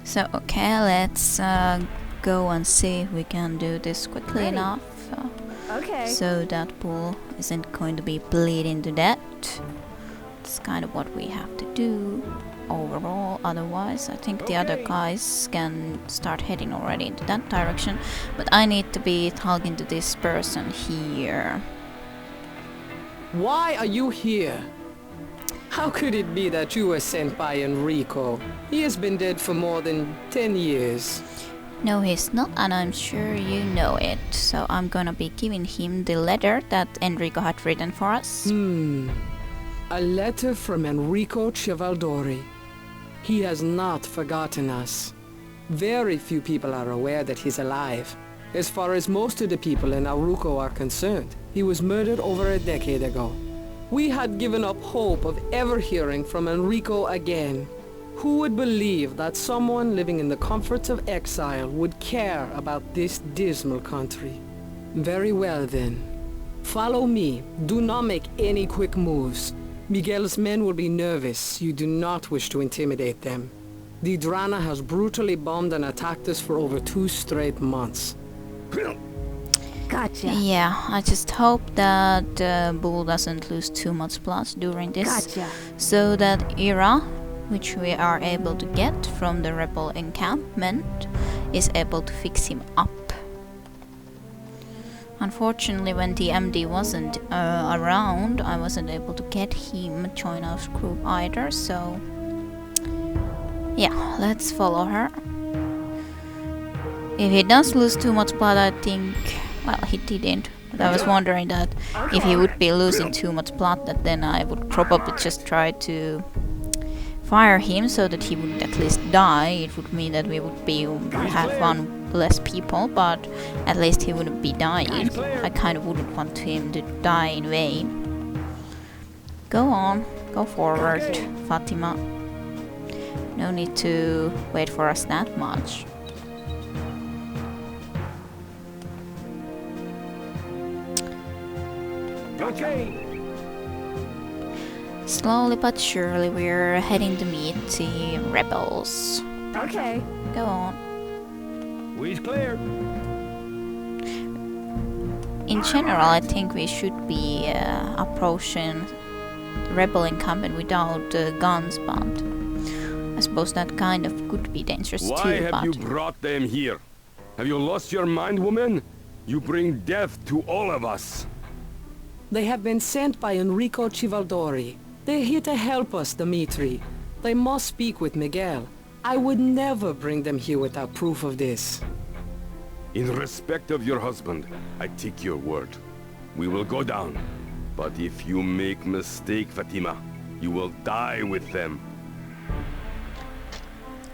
So, okay, let's go and see if we can do this quickly enough. Okay. So that bull isn't going to be bleeding to death. It's kind of what we have to do overall. Otherwise, I think the other guys can start heading already into that direction. But I need to be talking to this person here. Why are you here? How could it be that you were sent by Enrico? He has been dead for more than 10 years. No, he's not, and I'm sure you know it. So I'm gonna be giving him the letter that Enrico had written for us. A letter from Enrico Civaldori. He has not forgotten us. Very few people are aware that he's alive. As far as most of the people in Aruco are concerned, he was murdered over a decade ago. We had given up hope of ever hearing from Enrico again. Who would believe that someone living in the comforts of exile would care about this dismal country? Very well then. Follow me. Do not make any quick moves. Miguel's men will be nervous. You do not wish to intimidate them. The Drana has brutally bombed and attacked us for over 2 straight months. Gotcha. Yeah, I just hope that Bull doesn't lose too much blood during this. Gotcha. So that Ira, which we are able to get from the rebel encampment, is able to fix him up. Unfortunately, when the MD wasn't around, I wasn't able to get him join our group either, so yeah, let's follow her. If he does lose too much blood, I think, well, he didn't, but I was wondering that if he would be losing too much blood, that then I would probably just try to fire him so that he would at least die. It would mean that we would be have one less people, but at least he wouldn't be dying. I kind of wouldn't want him to die in vain. Go on, go forward, Fatima. No need to wait for us that much. Okay. Slowly but surely we're heading to meet the rebels. Okay. Go on. We's clear. In general, I think we should be approaching the rebel encampment without guns, but I suppose that kind of could be dangerous too. Why have but you brought them here? Have you lost your mind, woman? You bring death to all of us. They have been sent by Enrico Civaldori. They're here to help us, Dimitri. They must speak with Miguel. I would never bring them here without proof of this. In respect of your husband, I take your word. We will go down. But if you make mistake, Fatima, you will die with them.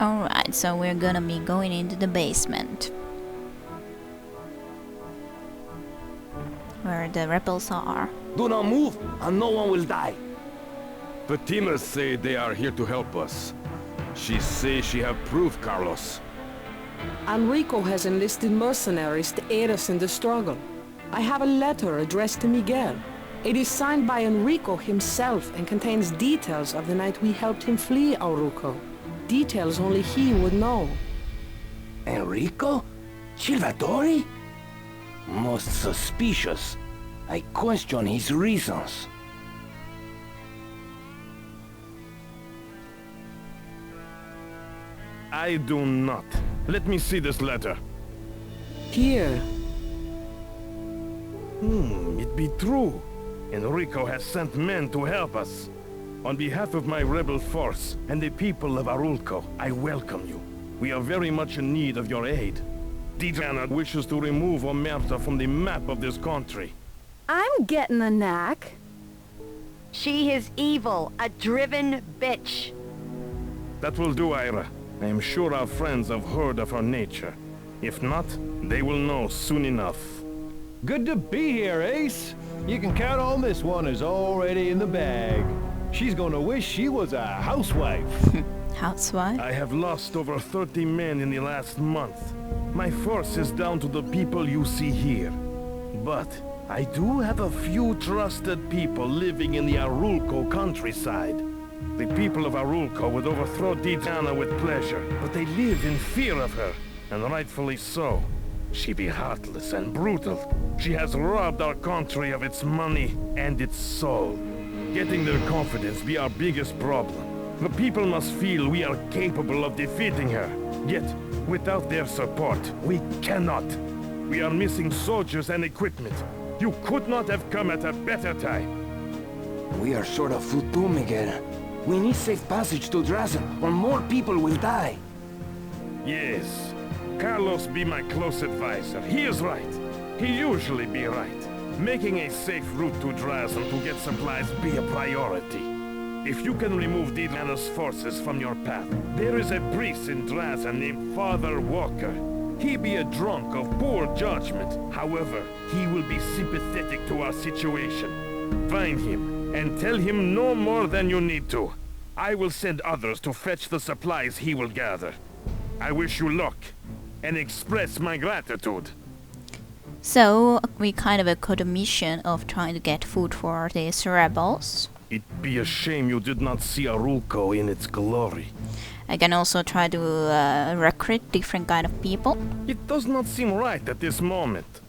alright, so we're gonna be going into the basement, where the rebels are. Do not move, and no one will die. Fatima say they are here to help us. She say she have proof, Carlos. Enrico has enlisted mercenaries to aid us in the struggle. I have a letter addressed to Miguel. It is signed by Enrico himself and contains details of the night we helped him flee Aruco. Details only he would know. Enrico? Salvatore? Most suspicious. I question his reasons. I do not. Let me see this letter. Here. It be true. Enrico has sent men to help us. On behalf of my rebel force and the people of Arulco, I welcome you. We are very much in need of your aid. Diana wishes to remove Omerta from the map of this country. I'm getting a knack. She is evil, a driven bitch. That will do, Ira. I am sure our friends have heard of her nature. If not, they will know soon enough. Good to be here, Ace. You can count on this one is already in the bag. She's gonna wish she was a housewife. Housewife? I have lost over 30 men in the last month. My force is down to the people you see here. But I do have a few trusted people living in the Arulco countryside. The people of Arulco would overthrow Diana with pleasure, but they live in fear of her, and rightfully so. She be heartless and brutal. She has robbed our country of its money and its soul. Getting their confidence be our biggest problem. The people must feel we are capable of defeating her. Yet, without their support, we cannot. We are missing soldiers and equipment. You could not have come at a better time. We are short of food too, Miguel. We need safe passage to Drazen, or more people will die. Yes. Carlos be my close advisor. He is right. He usually be right. Making a safe route to Drazen to get supplies be a priority. If you can remove Diana's forces from your path, there is a priest in Drazen named Father Walker. He be a drunk of poor judgment. However, he will be sympathetic to our situation. Find him, and tell him no more than you need to. I will send others to fetch the supplies he will gather. I wish you luck, and express my gratitude. So we kind of got a mission of trying to get food for these rebels. It'd be a shame you did not see Arulco in its glory. I can also try to recruit different kind of people. It does not seem right at this moment.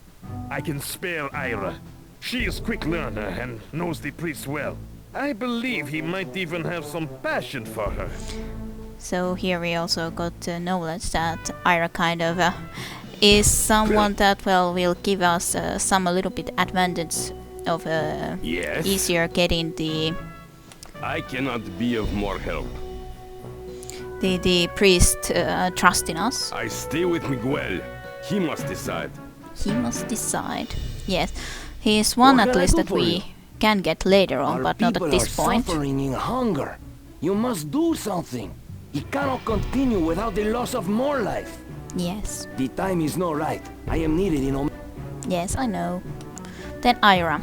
I can spare Ira. She is quick learner and knows the priest well. I believe he might even have some passion for her. So here we also got knowledge that Ira kind of is someone that will give us some a little bit advantage of Yes? easier getting the I cannot be of more help. priest trust in us. I stay with Miguel. He must decide. He must decide. Yes, he is one What at can I least do that for you? we can get later on, Our but not people at this are point. suffering in hunger. You must do something. It cannot continue without the loss of more life. Yes, The time is not right. I am needed in yes, I know. Then Ira.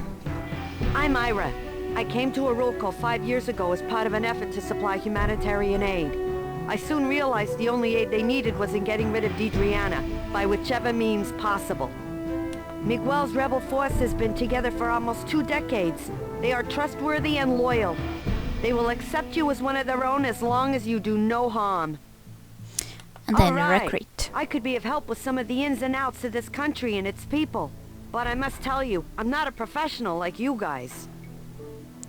I'm Ira. I came to Arulco 5 years ago as part of an effort to supply humanitarian aid. I soon realized the only aid they needed was in getting rid of Diana, by whichever means possible. Miguel's rebel force has been together for almost 2 decades. They are trustworthy and loyal. They will accept you as one of their own as long as you do no harm. And then All right. recruit. I could be of help with some of the ins and outs of this country and its people. But I must tell you, I'm not a professional like you guys.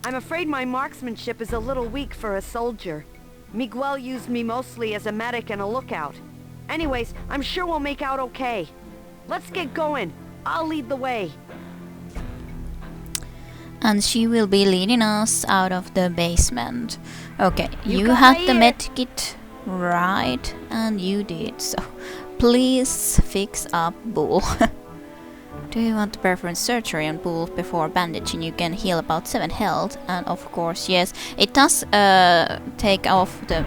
I'm afraid my marksmanship is a little weak for a soldier. Miguel used me mostly as a medic and a lookout. Anyways, I'm sure we'll make out okay. Let's get going. I'll lead the way. And she will be leading us out of the basement. Okay, you got had my the ear. medkit right, and you did. So please fix up Bull. Do you want to perform surgery on Bull before bandaging? You can heal about 7 health, and of course, yes, it does take off the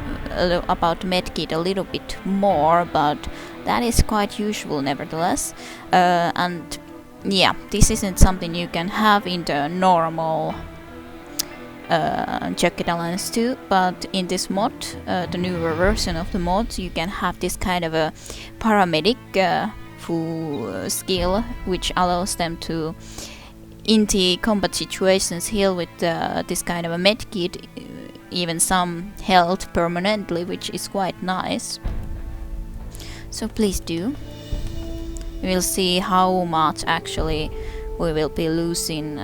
about medkit a little bit more, but that is quite usual nevertheless. And yeah, this isn't something you can have in the normal Jagged Alliance 2, but in this mod, the newer version of the mod, you can have this kind of a paramedic full skill, which allows them to, in the combat situations, heal with this kind of a medkit, even some health permanently, which is quite nice. So please do. We'll see how much actually we will be losing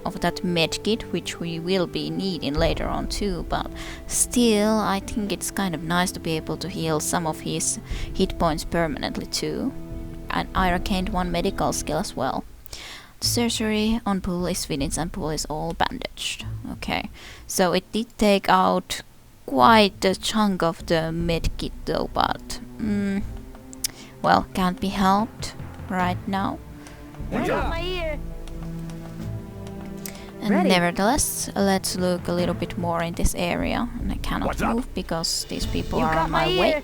of that medkit, which we will be needing later on too, but still I think it's kind of nice to be able to heal some of his hit points permanently too. And Ira gained 1 medical skill as well. The surgery on Pool is finished and Pool is all bandaged. Okay, so it did take out quite a chunk of the medkit though, but well, can't be helped right now. What's on my ear? And Ready. nevertheless, let's look a little bit more in this area. And I cannot What's up? move because these people You are got on my my way. ear.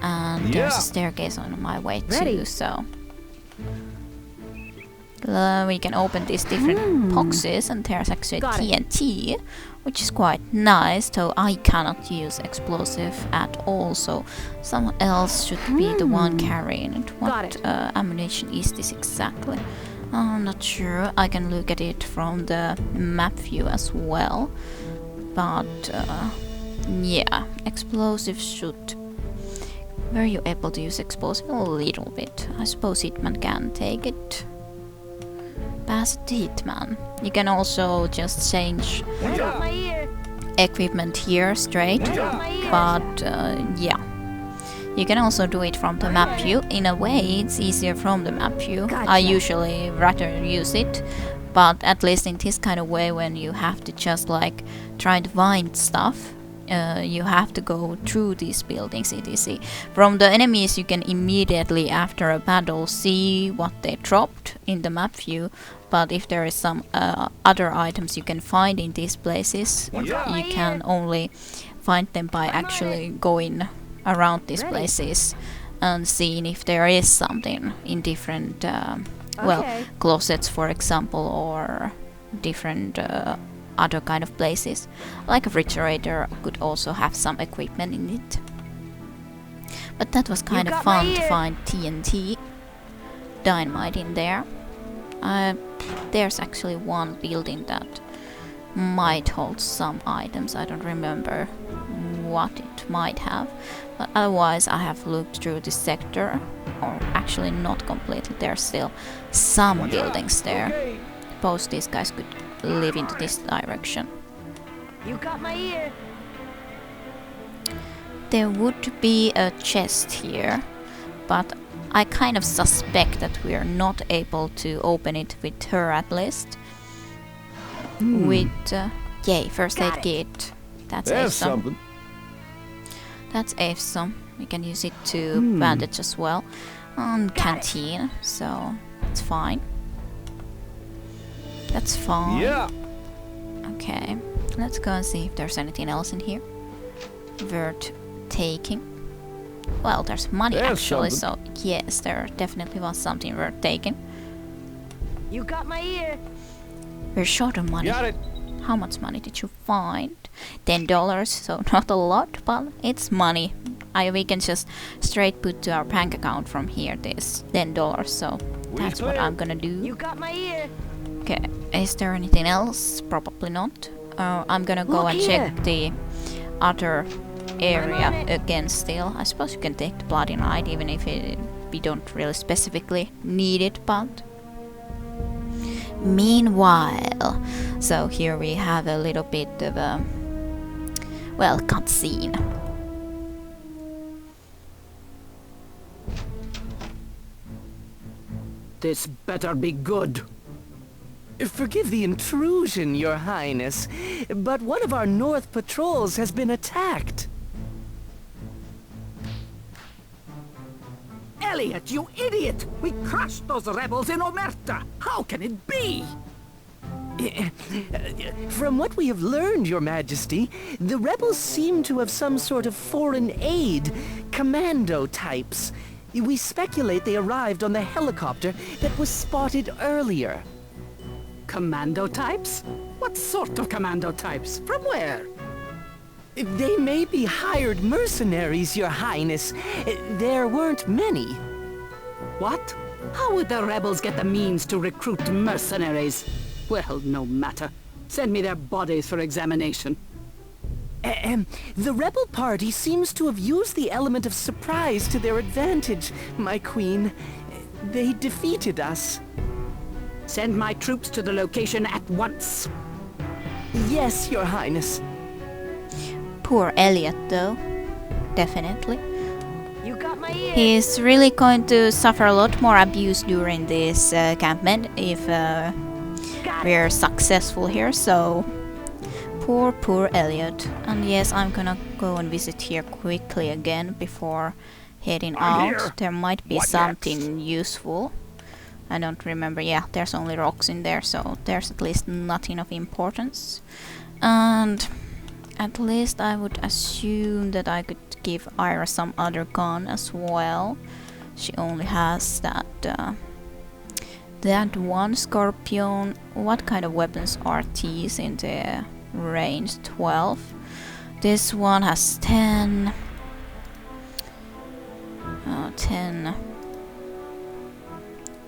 And there's Yeah. a staircase on my way Ready. too, so we can open these different boxes, and there's actually Got it. TNT, which is quite nice, though I cannot use explosive at all, so someone else should be the one carrying it. Got What it. ammunition is this exactly? I'm not sure. I can look at it from the map view as well. But yeah, explosives should... Were you able to use explosive? A little bit. I suppose Hitman can take it. Pass it to Hitman. You can also just change equipment here straight. But yeah. You can also do it from the map view. In a way, it's easier from the map view. I usually rather use it. But at least in this kind of way, when you have to just like try to find stuff, you have to go through these buildings, etc. From the enemies, you can immediately after a battle see what they dropped in the map view. But if there is some other items you can find in these places, you can only find them by actually going around these places and seeing if there is something in different well, closets, for example, or different other kind of places. Like a refrigerator could also have some equipment in it. But that was kind of fun to find TNT dynamite in there. There's actually one building that might hold some items. I don't remember what it might have, but otherwise I have looked through this sector, or actually not completely. There's still some buildings there. Suppose these guys could live into this direction. You got my ear. There would be a chest here, but I kind of suspect that we are not able to open it with her at least. With yay, first aid kit. That's awesome. That's awesome. We can use it to bandage as well. And canteen, so it's fine. That's fine. Yeah. Okay, let's go and see if there's anything else in here worth taking. Well, there's money actually, so yes, there definitely was something worth taking. You got my ear. We're short of money. Got it. How much money did you find? $10, so not a lot, but it's money. We can just straight put to our bank account from here this $10, so that's what I'm gonna do. You got my ear. Okay, is there anything else? Probably not. I'm gonna go and check the other area again still. I suppose you can take the Bloody Knight even if we don't really specifically need it, but... Meanwhile, so here we have a little bit of a, well, cutscene. This better be good. Forgive the intrusion, Your Highness, but one of our North patrols has been attacked. Elliot, you idiot! We crushed those rebels in Omerta! How can it be? From what we have learned, Your Majesty, the rebels seem to have some sort of foreign aid, commando types. We speculate they arrived on the helicopter that was spotted earlier. Commando types? What sort of commando types? From where? They may be hired mercenaries, Your Highness. There weren't many. What? How would the rebels get the means to recruit mercenaries? Well, no matter. Send me their bodies for examination. The rebel party seems to have used the element of surprise to their advantage, my queen. They defeated us. Send my troops to the location at once. Yes, Your Highness. Poor Elliot, though. Definitely. You got my ear. He's really going to suffer a lot more abuse during this campaign if we're successful here, so... Poor Elliot. And yes, I'm gonna go and visit here quickly again before heading out. There might be something useful. I don't remember. Yeah, there's only rocks in there, so there's at least nothing of importance. And at least I would assume that I could give Ira some other gun as well. She only has that one Scorpion. What kind of weapons are these in the range? 12. This one has 10. 10.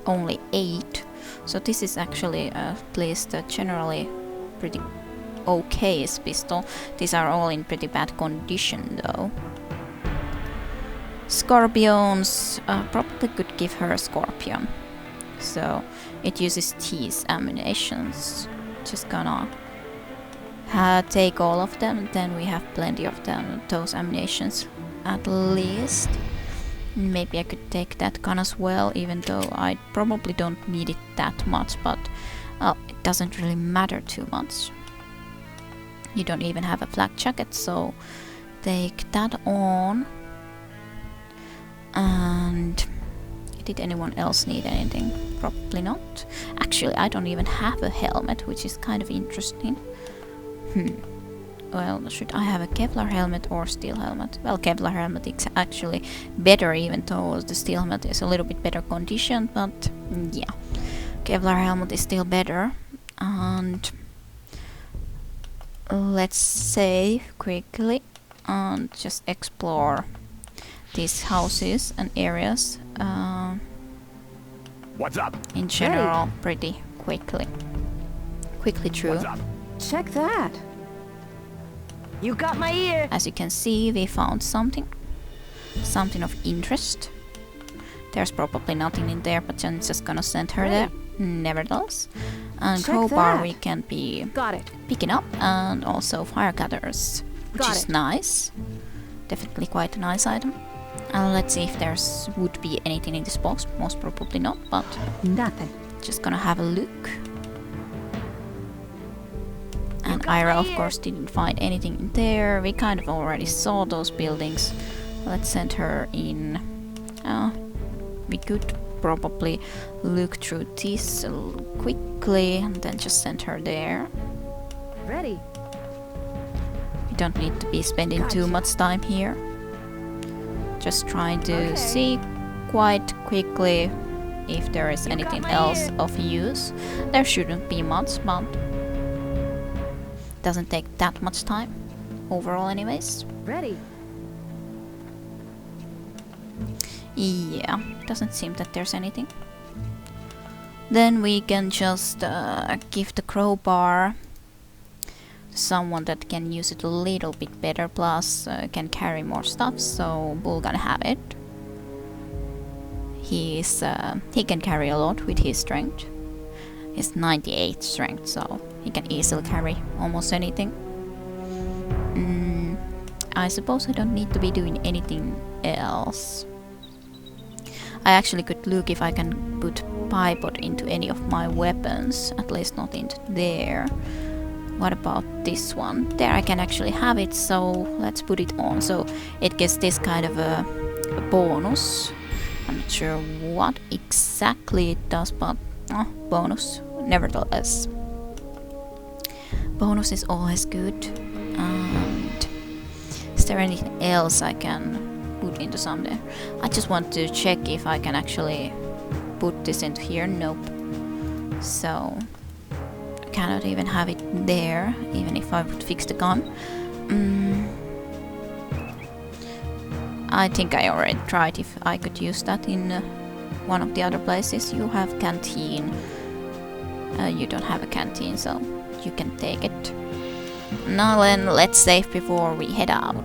Only 8. So this is actually at least generally pretty okay pistol. These are all in pretty bad condition though. Scorpions, probably could give her a scorpion. So it uses these ammunitions. Just gonna take all of them, then we have plenty of them, those ammunitions at least. Maybe I could take that gun as well, even though I probably don't need it that much, but it doesn't really matter too much. You don't even have a flak jacket, so take that on. And did anyone else need anything? Probably not. Actually, I don't even have a helmet, which is kind of interesting. Well, should I have a Kevlar helmet or steel helmet? Well, Kevlar helmet is actually better, even though the steel helmet is a little bit better condition, but yeah. Kevlar helmet is still better. And let's save quickly and just explore these houses and areas What's up? in general pretty quickly. Quickly through. What's up? Check that. You got my ear. As you can see, we found something of interest. There's probably nothing in there, but I'm just gonna send her there nevertheless. And Check crowbar that. we can be Got it. picking up, and also fire cutters, which Got is it. nice. Definitely quite a nice item. And let's see if there's would be anything in this box. Most probably not, but Nothing. just gonna have a look. And Ira, of course, didn't find anything in there. We kind of already saw those buildings. Let's send her in. We could probably look through this quickly and then just send her there. Ready. We don't need to be spending too much time here. Just trying to see quite quickly if there is anything else of use. There shouldn't be much, but doesn't take that much time overall anyways. Ready. Yeah, doesn't seem that there's anything. Then we can just give the crowbar to someone that can use it a little bit better, plus can carry more stuff, so Bull gonna have it. He can carry a lot with his strength. He's 98 strength, so he can easily carry almost anything. I suppose I don't need to be doing anything else. I actually could look if I can put Pipot into any of my weapons, at least not into there. What about this one? There I can actually have it, so let's put it on. So it gets this kind of a bonus. I'm not sure what exactly it does, but bonus nevertheless. Bonus is always good. And is there anything else I can put into some there? I just want to check if I can actually put this into here. Nope. So I cannot even have it there, even if I would fix the gun. I think I already tried if I could use that in one of the other places. You have canteen. You don't have a canteen, so you can take it. Now then, let's save before we head out.